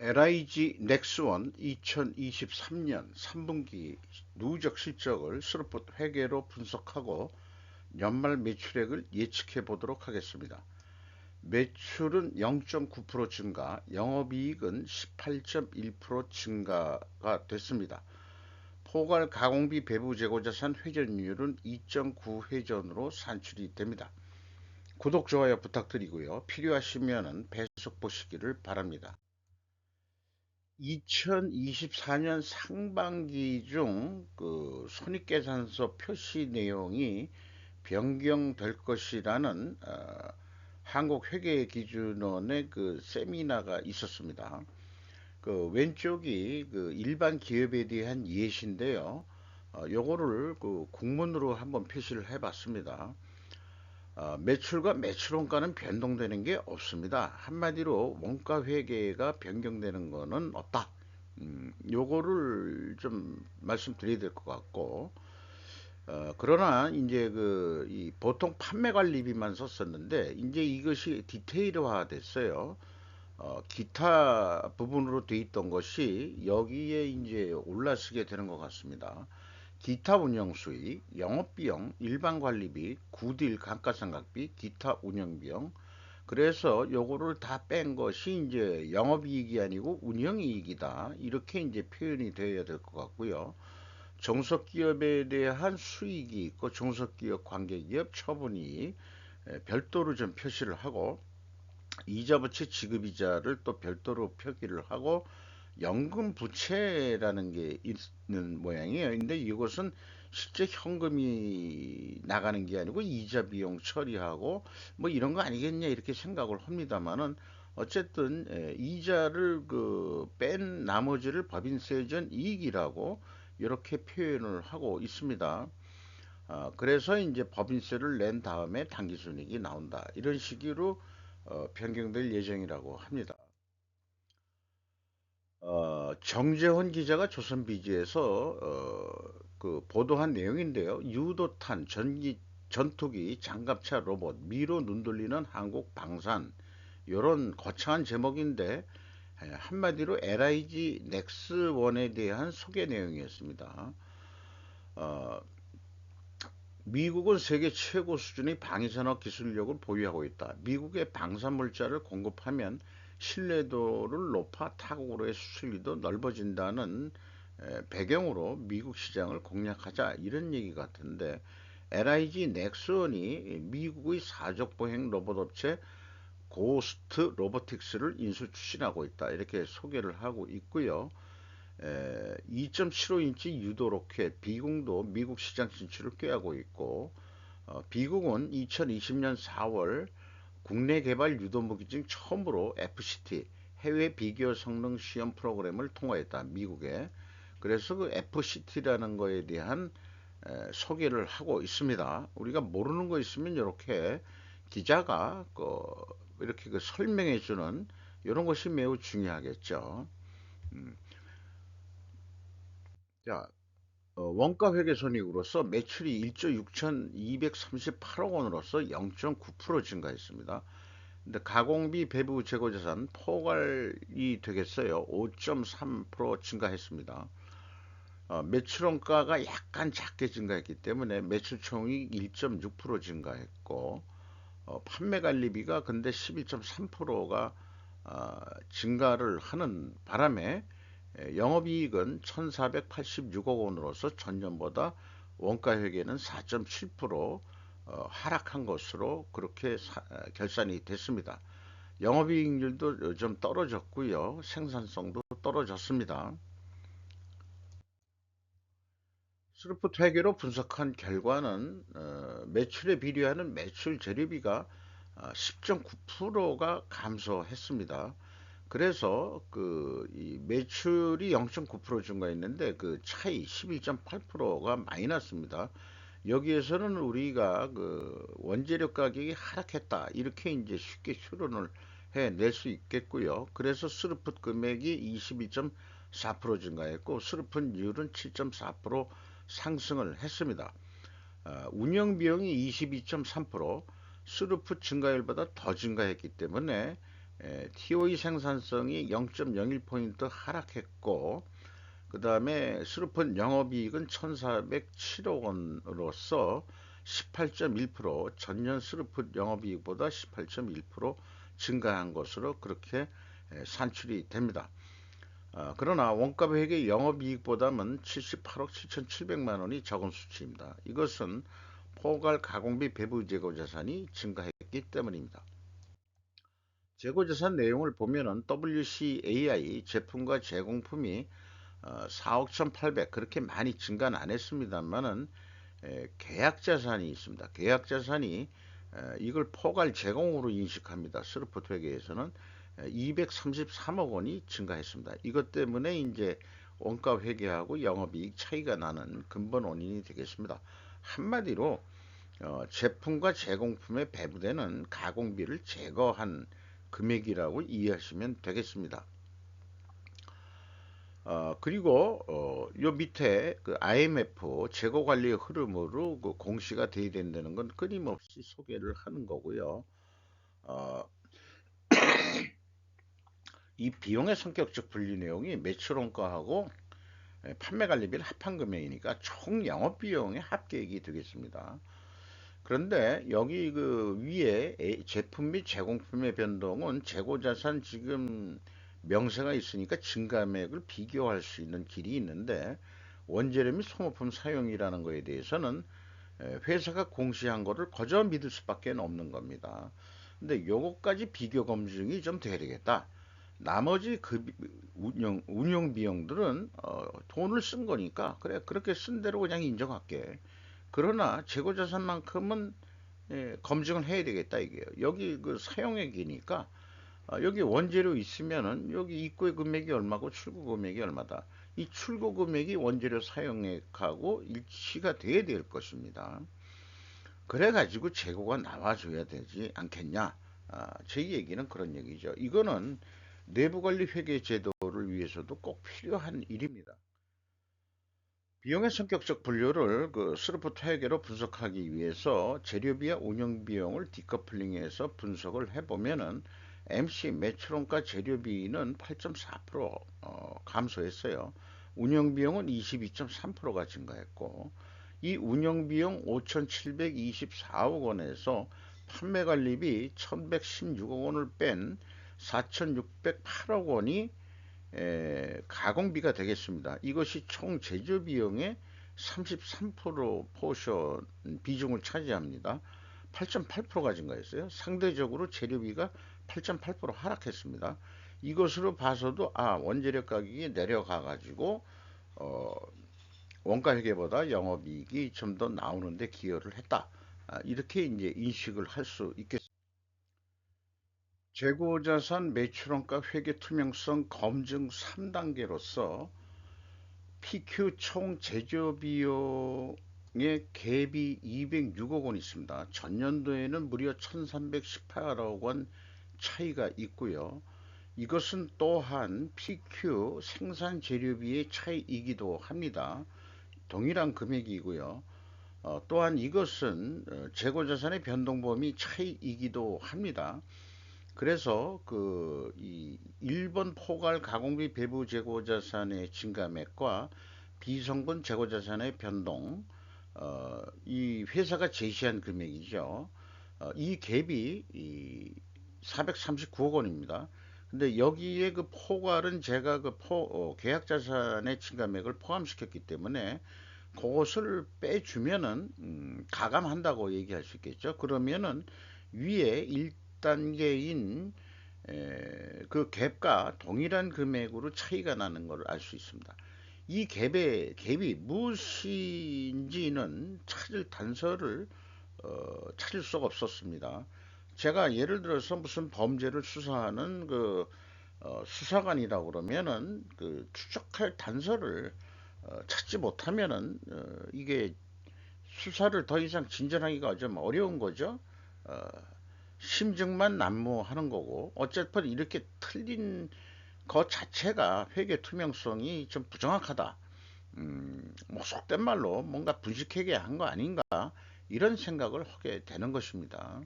LIG 넥스원 2023년 3분기 누적 실적을 스루풋 회계로 분석하고 연말 매출액을 예측해 보도록 하겠습니다. 매출은 0.9% 증가, 영업이익은 18.1% 증가가 됐습니다. 포괄 가공비 배부 재고자산 회전율은 2.9 회전으로 산출이 됩니다. 구독, 좋아요 부탁드리고요. 필요하시면 배속 보시기를 바랍니다. 2024년 상반기 중 그 손익계산서 표시 내용이 변경될 것이라는 한국회계기준원의 그 세미나가 있었습니다. 그 왼쪽이 그 일반 기업에 대한 예시인데요. 요거를 그 국문으로 한번 표시를 해봤습니다. 매출과 매출원가는 변동되는 게 없습니다. 한마디로 원가 회계가 변경되는 거는 없다. 요거를 좀 말씀드려야 될 것 같고, 그러나 이제 이 보통 판매 관리비만 썼었는데 이제 이것이 디테일화 됐어요. 기타 부분으로 돼 있던 것이 여기에 이제 올라서게 되는 것 같습니다. 기타 운영 수익, 영업비용, 일반 관리비, 굿윌 감가상각비, 기타 운영비용. 그래서 요거를 다 뺀 것이 이제 영업이익이 아니고 운영이익이다. 이렇게 이제 표현이 되어야 될 것 같고요. 종속기업에 대한 수익이 있고 종속기업 관계기업 처분이 별도로 좀 표시를 하고 이자부채 지급이자를 또 별도로 표기를 하고 연금 부채라는 게 있는 모양이에요. 근데 이것은 실제 현금이 나가는 게 아니고 이자 비용 처리하고 뭐 이런 거 아니겠냐 이렇게 생각을 합니다만은 어쨌든 이자를 그 뺀 나머지를 법인세전 이익이라고 이렇게 표현을 하고 있습니다. 그래서 이제 법인세를 낸 다음에 당기순이익이 나온다. 이런 식으로 변경될 예정이라고 합니다. 정재훈 기자가 조선비지에서 그 보도한 내용인데요. 유도탄, 전투기, 장갑차 로봇, 미로 눈 돌리는 한국 방산 이런 거창한 제목인데 한마디로 LIG 넥스원에 대한 소개 내용이었습니다. 어, 미국은 세계 최고 수준의 방위산업 기술력을 보유하고 있다. 미국의 방산물자를 공급하면 신뢰도를 높아 타국으로의 수출기도 넓어진다는 배경으로 미국 시장을 공략하자 이런 얘기 같은데 LIG 넥슨이 미국의 사족보행 로봇 업체 고스트 로보틱스를 인수 추진하고 있다. 이렇게 소개를 하고 있고요. 2.75인치 유도 로켓 비공도 미국 시장 진출을 꾀하고 있고 비공은 2020년 4월 국내 개발 유도 무기 중 처음으로 FCT 해외 비교 성능 시험 프로그램을 통과했다. 미국에. 그래서 그 FCT라는 거에 대한 소개를 하고 있습니다. 우리가 모르는 거 있으면 이렇게 기자가 이렇게 그 설명해 주는 이런 것이 매우 중요하겠죠. 음. 자, 원가 회계 손익으로서 매출이 1조 6,238억 원으로서 0.9% 증가했습니다. 근데 가공비 배부 재고자산 포괄이 되겠어요. 5.3% 증가했습니다. 매출원가가 약간 작게 증가했기 때문에 매출총익 1.6% 증가했고 판매 관리비가 근데 11.3%가 증가를 하는 바람에 영업이익은 1,486억 원으로서 전년보다 원가회계는 4.7% 하락한 것으로 그렇게 결산이 됐습니다. 영업이익률도 좀 떨어졌고요. 생산성도 떨어졌습니다. 스루프 회계로 분석한 결과는 매출에 비례하는 매출 재료비가 10.9%가 감소했습니다. 그래서 이 매출이 0.9% 증가했는데 그 차이 11.8%가 마이너스입니다. 여기에서는 우리가 그 원재료 가격이 하락했다 이렇게 이제 쉽게 추론을 해낼 수 있겠고요. 그래서 스루풋 금액이 22.4% 증가했고 스루풋율은 7.4% 상승을 했습니다. 운영 비용이 22.3% 스루풋 증가율보다 더 증가했기 때문에 TOE 생산성이 0.01포인트 하락했고, 그 다음에 스루펀 영업이익은 1,407억 원으로서 18.1%, 전년 스루펀 영업이익보다 18.1% 증가한 것으로 그렇게 산출이 됩니다. 그러나 원가 회계 영업이익보다는 78억 7,700만 원이 적은 수치입니다. 이것은 포괄 가공비 배부 재고 자산이 증가했기 때문입니다. 재고 자산 내용을 보면은 WCAI 제품과 제공품이 4억 1,800 그렇게 많이 증가는 안 했습니다만은 계약 자산이 있습니다. 계약 자산이 이걸 포괄 제공으로 인식합니다. 스루포트 회계에서는 233억 원이 증가했습니다. 이것 때문에 이제 원가 회계하고 영업이익 차이가 나는 근본 원인이 되겠습니다. 한마디로 제품과 제공품에 배부되는 가공비를 제거한 금액이라고 이해하시면 되겠습니다. 그리고 요 밑에 그 IMF 재고 관리의 흐름으로 그 공시가 돼야 된다는 건 끊임없이 소개를 하는 거고요. 어, 이 비용의 성격적 분리 내용이 매출 원가하고 판매 관리비를 합한 금액이니까 총 영업 비용의 합계액이 되겠습니다. 그런데 여기 그 위에 제품 및 제공품의 변동은 재고자산 지금 명세가 있으니까 증감액을 비교할 수 있는 길이 있는데 원재료 및 소모품 사용이라는 거에 대해서는 회사가 공시한 거를 거저 믿을 수밖에 없는 겁니다. 근데 요거까지 비교 검증이 좀 돼야 되겠다. 나머지 그 운영 비용들은 돈을 쓴 거니까 그래 그렇게 쓴 대로 그냥 인정할게. 그러나 재고자산만큼은 검증을 해야 되겠다 이게요. 여기 그 사용액이니까 여기 원재료 있으면은 여기 입고 금액이 얼마고 출고 금액이 얼마다. 이 출고 금액이 원재료 사용액하고 일치가 돼야 될 것입니다. 그래가지고 재고가 나와줘야 되지 않겠냐. 제 얘기는 그런 얘기죠. 이거는 내부관리 회계 제도를 위해서도 꼭 필요한 일입니다. 비용의 성격적 분류를 그 스루프트 회계로 분석하기 위해서 재료비와 운영비용을 디커플링해서 분석을 해보면은 MC 매출원가 재료비는 8.4% 감소했어요. 운영비용은 22.3%가 증가했고 이 운영비용 5,724억 원에서 판매관리비 1,116억 원을 뺀 4,608억 원이 가공비가 되겠습니다. 이것이 총 제조 비용의 33% 포션 비중을 차지합니다. 8.8%가 증가했어요. 상대적으로 재료비가 8.8% 하락했습니다. 이것으로 봐서도 원재료 가격이 내려가 가지고 어, 원가 회계보다 영업이익이 좀 더 나오는데 기여를 했다. 이렇게 이제 인식을 할 수 있겠습니다. 재고자산 매출원가 회계 투명성 검증 3단계로서 PQ 총 제조 비용의 갭이 206억 원 있습니다. 전년도에는 무려 1318억 원 차이가 있고요. 이것은 또한 PQ 생산 재료비의 차이이기도 합니다. 동일한 금액이고요. 또한 이것은 재고자산의 변동범위 차이이기도 합니다. 그래서 이 1번 포괄 가공비 배부 재고자산의 증가액과 비성분 재고자산의 변동, 이 회사가 제시한 금액이죠. 이 갭이 439억 원입니다. 근데 여기에 그 포괄은 제가 계약 자산의 증가액을 포함시켰기 때문에 그것을 빼주면은 가감한다고 얘기할 수 있겠죠. 그러면은 위에 1단계인 그 갭과 동일한 금액으로 차이가 나는 걸 알 수 있습니다. 이 갭이 무엇인지는 찾을 단서를 찾을 수가 없었습니다. 제가 예를 들어서 무슨 범죄를 수사하는 수사관이라고 그러면은 그 추적할 단서를 찾지 못하면은 이게 수사를 더 이상 진전하기가 좀 어려운 거죠. 어, 심증만 난무하는 거고 어쨌든 이렇게 틀린 것 자체가 회계 투명성이 좀 부정확하다. 뭐 속된 말로 뭔가 분식회계 한 거 아닌가 이런 생각을 하게 되는 것입니다.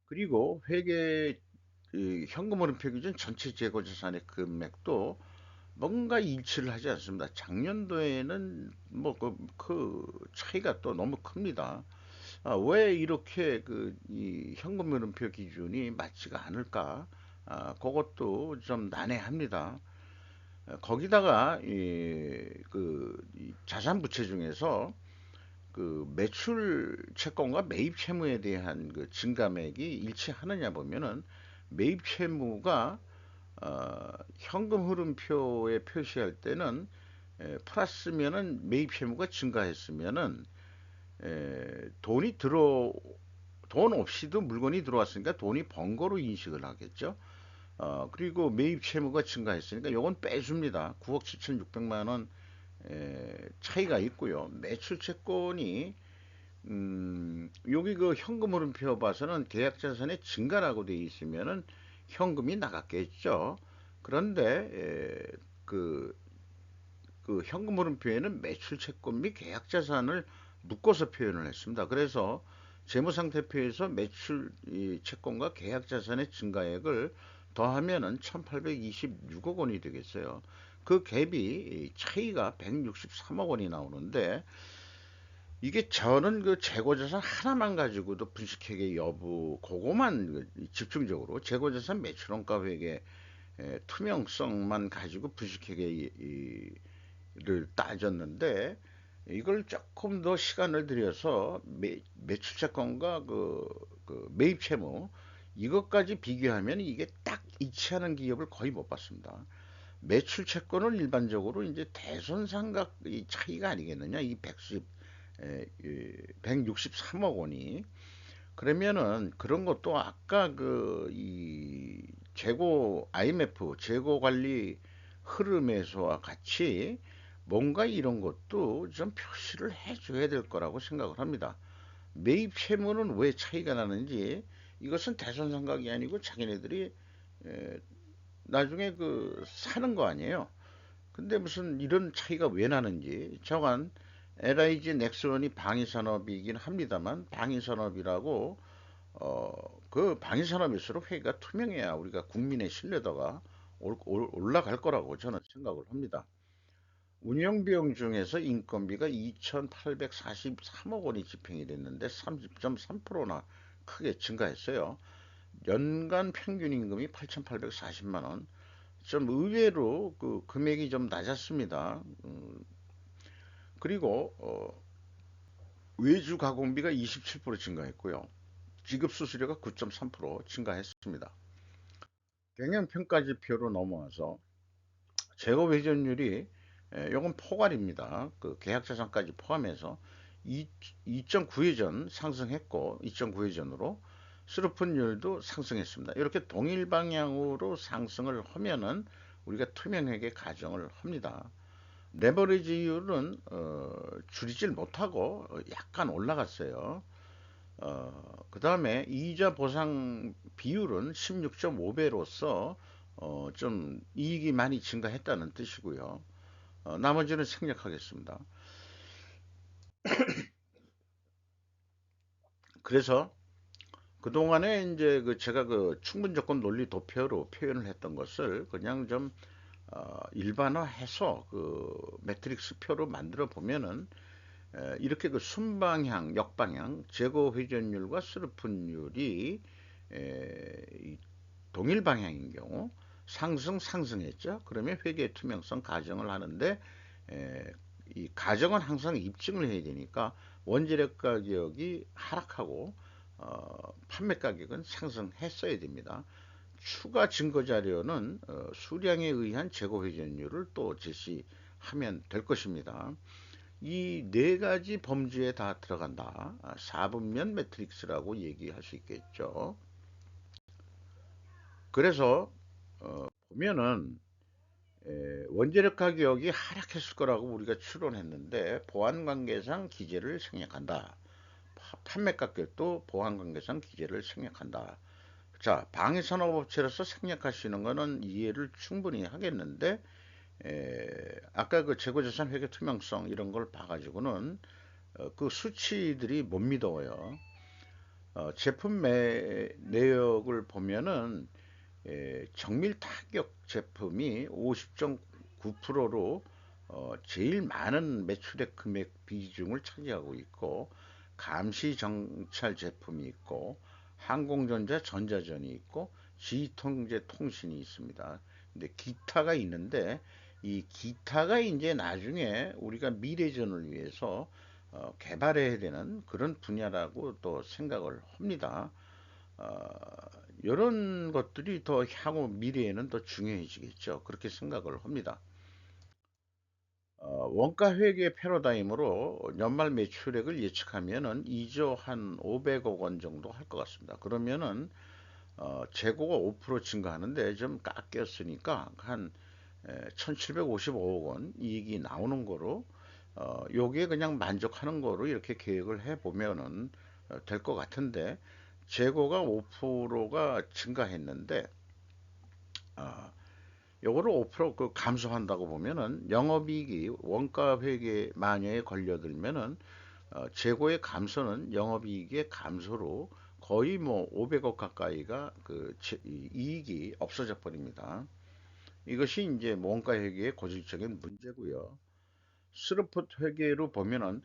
그리고 회계 현금흐름표 기준 전체 재고자산의 금액도 뭔가 일치를 하지 않습니다. 작년도에는 뭐 그 차이가 또 너무 큽니다. 왜 이렇게 이 현금흐름표 기준이 맞지가 않을까? 그것도 좀 난해합니다. 거기다가 이 자산 부채 중에서 그 매출 채권과 매입 채무에 대한 그 증가액이 일치하느냐 보면은 매입 채무가 현금 흐름표에 표시할 때는 플러스면은 매입 채무가 증가했으면은 돈이 돈 없이도 물건이 들어왔으니까 돈이 번 거로 인식을 하겠죠. 그리고 매입 채무가 증가했으니까 요건 빼줍니다. 9억 7,600만 원 차이가 있고요. 매출 채권이 여기 그 현금 흐름표 봐서는 계약 자산의 증가라고 되어 있으면은 현금이 나갔겠죠. 그런데 그, 그 현금 흐름표에는 매출 채권 및 계약 자산을 묶어서 표현을 했습니다. 그래서 재무상태표에서 매출 채권과 계약 자산의 증가액을 더하면은 1826억 원이 되겠어요. 그 갭이 차이가 163억 원이 나오는데 이게 저는 그 재고자산 하나만 가지고도 분식회계 여부 그거만 집중적으로 재고자산 매출원가 회계 투명성만 가지고 분식회계를 따졌는데 이걸 조금 더 시간을 들여서 매출채권과 그 매입 채무 이것까지 비교하면 이게 딱 일치하는 기업을 거의 못 봤습니다. 매출 채권은 일반적으로 이제 대손상각 이 차이가 아니겠느냐 이 163억 원이 그러면은 그런 것도 아까 그 이 재고 IMF 재고 관리 흐름에서와 같이 뭔가 이런 것도 좀 표시를 해줘야 될 거라고 생각을 합니다. 매입 채무는 왜 차이가 나는지 이것은 대손상각이 아니고 자기네들이 에, 나중에 그 사는 거 아니에요. 근데 무슨 이런 차이가 왜 나는지 저간 LIG 넥스원이 방위산업이긴 합니다만 방위산업이라고 그 방위산업일수록 회계가 투명해야 우리가 국민의 신뢰도가 올라갈 거라고 저는 생각을 합니다. 운영비용 중에서 인건비가 2,843억 원이 집행이 됐는데 30.3%나 크게 증가했어요. 연간 평균 임금이 8,840만 원. 좀 의외로 그 금액이 좀 낮았습니다. 그리고 외주 가공비가 27% 증가했고요. 지급 수수료가 9.3% 증가했습니다. 경영평가지표로 넘어와서 재고 회전율이 요건 포괄입니다. 그 계약자산까지 포함해서 2.9회전 상승했고 2.9회전으로 수르푼율도 상승했습니다. 이렇게 동일 방향으로 상승을 하면은 우리가 투명하게 가정을 합니다. 레버리지율은 줄이질 못하고 약간 올라갔어요. 그 다음에 이자 보상 비율은 16.5배로서 좀 이익이 많이 증가했다는 뜻이고요. 나머지는 생략하겠습니다. 그래서 그동안에 이제 그 제가 그 충분조건 논리 도표로 표현을 했던 것을 그냥 좀 일반화해서 그 매트릭스 표로 만들어 보면은 이렇게 그 순방향, 역방향, 재고 회전율과 스루픈율이 동일 방향인 경우 상승했죠. 그러면 회계 투명성 가정을 하는데 이 가정은 항상 입증을 해야 되니까 원재료 가격이 하락하고 판매 가격은 상승했어야 됩니다. 추가 증거 자료는 수량에 의한 재고 회전율을 또 제시하면 될 것입니다. 이 네 가지 범주에 다 들어간다. 4분면 매트릭스라고 얘기할 수 있겠죠. 그래서 보면은 원재료 가격이 하락했을 거라고 우리가 추론했는데 보안 관계상 기재를 생략한다. 판매 가격도 보안 관계상 기재를 생략한다. 자, 방위산업업체로서 생략할 수 있는 거는 이해를 충분히 하겠는데 아까 그 재고자산 회계 투명성 이런 걸 봐가지고는 그 수치들이 못 믿어요. 제품 내역을 보면은 정밀 타격 제품이 50.9%로 제일 많은 매출액 금액 비중을 차지하고 있고, 감시 정찰 제품이 있고, 항공전자 전자전이 있고, 지휘통제 통신이 있습니다. 근데 기타가 있는데, 이 기타가 이제 나중에 우리가 미래전을 위해서 개발해야 되는 그런 분야라고 또 생각을 합니다. 어, 이런 것들이 더 향후 미래에는 더 중요해지겠죠. 그렇게 생각을 합니다. 원가 회계 패러다임으로 연말 매출액을 예측하면은 2조 한 500억 원 정도 할 것 같습니다. 그러면은 재고가 5% 증가하는데 좀 깎였으니까 한 1755억 원 이익이 나오는 거로, 요게 그냥 만족하는 거로 이렇게 계획을 해 보면은 될 것 같은데, 재고가 5%가 증가했는데 요거를 5%그 감소한다고 보면은 영업이익이 원가 회계 만여에 걸려들면은 재고의 감소는 영업이익의 감소로 거의 뭐 500억 가까이가 이익이 없어져 버립니다. 이것이 이제 원가 회계의 고질적인 문제고요. 스루풋 회계로 보면은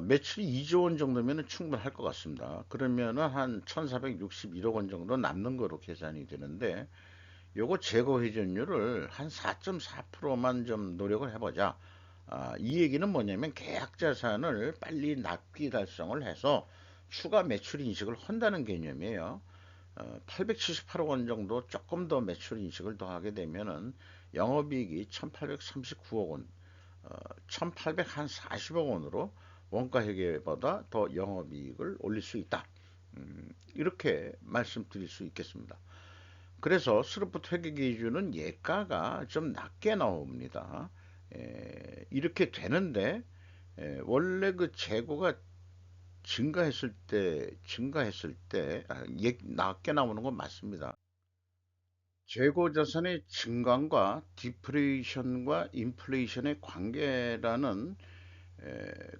매출이 2조 원 정도면 충분할 것 같습니다. 그러면은 한 1461억 원 정도 남는 거로 계산이 되는데, 요거 재고 회전율을 한 4.4%만 좀 노력을 해보자. 이 얘기는 뭐냐면 계약 자산을 빨리 납기 달성을 해서 추가 매출 인식을 한다는 개념이에요. 878억 원 정도 조금 더 매출 인식을 더하게 되면은 영업이익이 1839억 원, 1840억 원으로 원가 회계보다 더 영업이익을 올릴 수 있다. 이렇게 말씀드릴 수 있겠습니다. 그래서 스루풋 회계 기준은 예가가 좀 낮게 나옵니다. 이렇게 되는데, 원래 그 재고가 증가했을 때 낮게 나오는 건 맞습니다. 재고 자산의 증감과 디프레이션과 인플레이션의 관계라는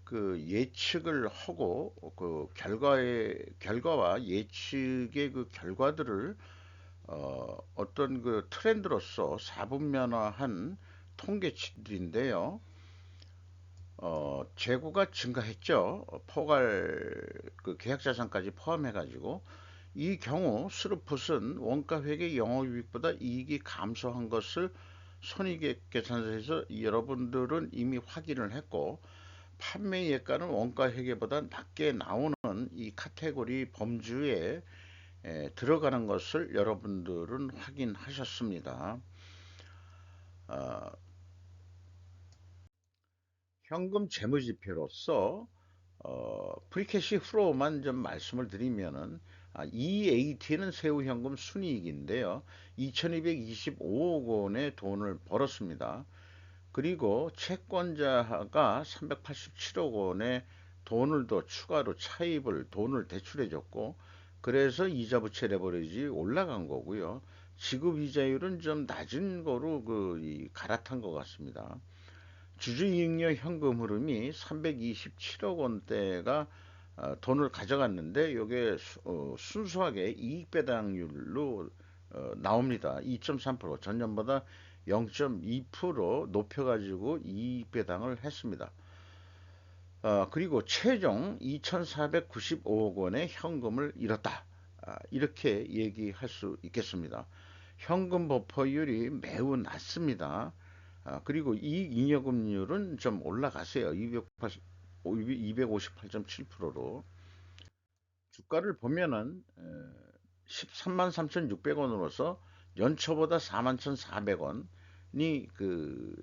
그 예측을 하고, 그 결과와 예측의 그 결과들을 어떤 그 트렌드로서 사분면화한 통계치들인데요. 재고가 증가했죠. 포괄 그 계약자산까지 포함해가지고, 이 경우 스루풋은 원가회계 영업이익보다 이익이 감소한 것을 손익계산서에서 여러분들은 이미 확인을 했고, 판매 예가는 원가회계보다 낮게 나오는 이 카테고리 범주에 들어가는 것을 여러분들은 확인하셨습니다. 어, 현금 재무지표로서 프리캐시 후로만 좀 말씀을 드리면은, EAT는 세후현금 순이익인데요. 2225억 원의 돈을 벌었습니다. 그리고 채권자가 387억 원의 돈을 더 추가로 돈을 대출해 줬고, 그래서 이자 부채 레버리지 올라간 거고요. 지급 이자율은 좀 낮은 거로 갈아탄 것 같습니다. 주주이익률 현금 흐름이 327억 원대가 돈을 가져갔는데, 이게 순수하게 이익 배당률로 나옵니다. 2.3%, 전년보다 0.2% 높여가지고 이익 배당을 했습니다. 그리고 최종 2,495억 원의 현금을 잃었다. 이렇게 얘기할 수 있겠습니다. 현금 버퍼율이 매우 낮습니다. 그리고 이익 잉여금률은 좀 올라갔어요. 258.7%로. 주가를 보면은 13만 3,600원으로서 연초보다 41,400원이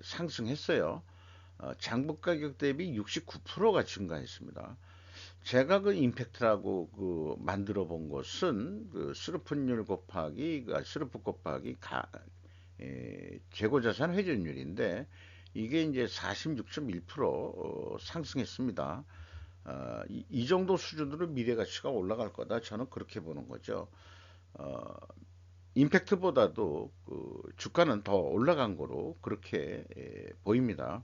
상승했어요. 장부 가격 대비 69%가 증가했습니다. 제가 그 임팩트라고 만들어 본 것은 스루풋률 곱하기 스루풋 곱하기 재고자산 회전율인데, 이게 이제 46.1% 상승했습니다. 이 정도 수준으로 미래가치가 올라갈 거다. 저는 그렇게 보는 거죠. 어, 임팩트보다도 주가는 더 올라간 거로 그렇게 보입니다.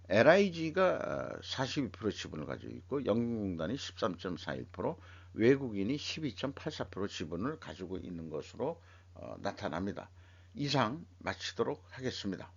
LIG가 42% 지분을 가지고 있고 영국공단이 13.41%, 외국인이 12.84% 지분을 가지고 있는 것으로 나타납니다. 이상 마치도록 하겠습니다.